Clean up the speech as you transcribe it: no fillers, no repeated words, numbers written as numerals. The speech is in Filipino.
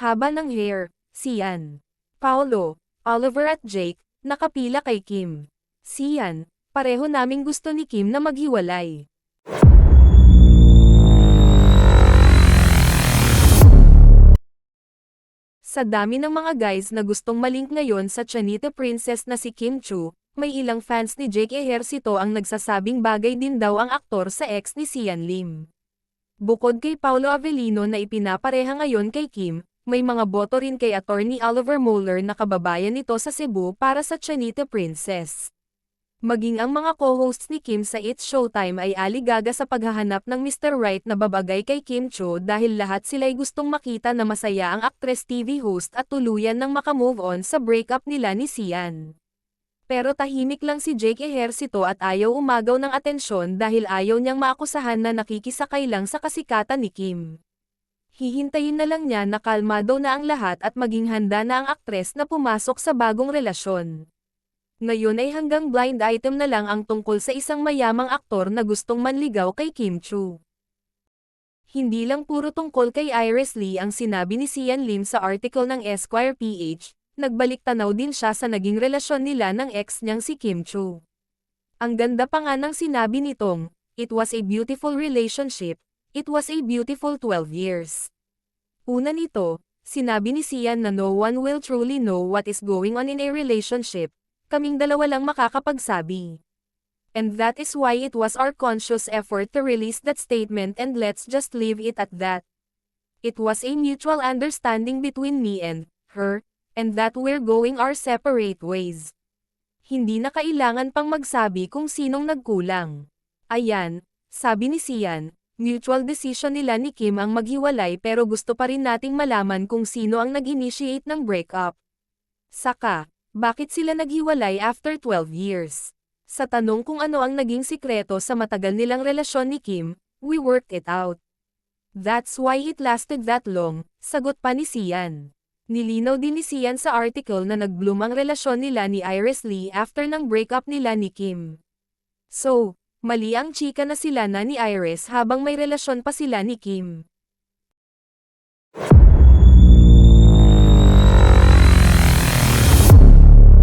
Haba ng hair, Sian. Paolo, Oliver at Jake, nakapila kay Kim. Sian, pareho naming gusto ni Kim na maghiwalay. Sa dami ng mga guys na gustong malink ngayon sa Chanita Princess na si Kim Chu, may ilang fans ni Jake Ejercito ang nagsasabing bagay din daw ang aktor sa ex ni Sian Lim. Bukod kay Paolo Avellino na ipinapareha ngayon kay Kim, may mga boto rin kay Attorney Oliver Moeller na kababayan nito sa Cebu para sa Chanita Princess. Maging ang mga co-hosts ni Kim sa It's Showtime ay aligaga sa paghahanap ng Mr. Right na babagay kay Kim Cho dahil lahat sila'y gustong makita na masaya ang actress TV host at tuluyan ng makamove on sa breakup nila ni Sian. Pero tahimik lang si Jake Ejercito at ayaw umagaw ng atensyon dahil ayaw niyang maakusahan na nakikisakay lang sa kasikatan ni Kim. Hihintayin na lang niya na kalmado na ang lahat at maging handa na ang aktres na pumasok sa bagong relasyon. Ngayon ay hanggang blind item na lang ang tungkol sa isang mayamang aktor na gustong manligaw kay Kim Chu. Hindi lang puro tungkol kay Iris Lee ang sinabi ni Sian Lim sa article ng Esquire PH, nagbalik tanaw din siya sa naging relasyon nila ng ex niyang si Kim Chu. Ang ganda pa nga ng sinabi nitong, "It was a beautiful relationship, it was a beautiful 12 years." Una nito, sinabi ni Sian na no one will truly know what is going on in a relationship. Kaming dalawa lang makakapagsabi. And that is why it was our conscious effort to release that statement and let's just leave it at that. It was a mutual understanding between me and her, and that we're going our separate ways. Hindi na kailangan pang magsabi kung sinong nagkulang. Ayan, sabi ni Sian, mutual decision nila ni Kim ang maghiwalay pero gusto pa rin nating malaman kung sino ang nag-initiate ng breakup. Saka, bakit sila naghiwalay after 12 years? Sa tanong kung ano ang naging sikreto sa matagal nilang relasyon ni Kim, we worked it out. That's why it lasted that long, sagot pa ni Sian. Nilinaw din ni Sian sa article na nag-bloom ang relasyon nila ni Iris Lee after ng breakup nila ni Kim. So, mali ang chika na sila na ni Iris habang may relasyon pa sila ni Kim.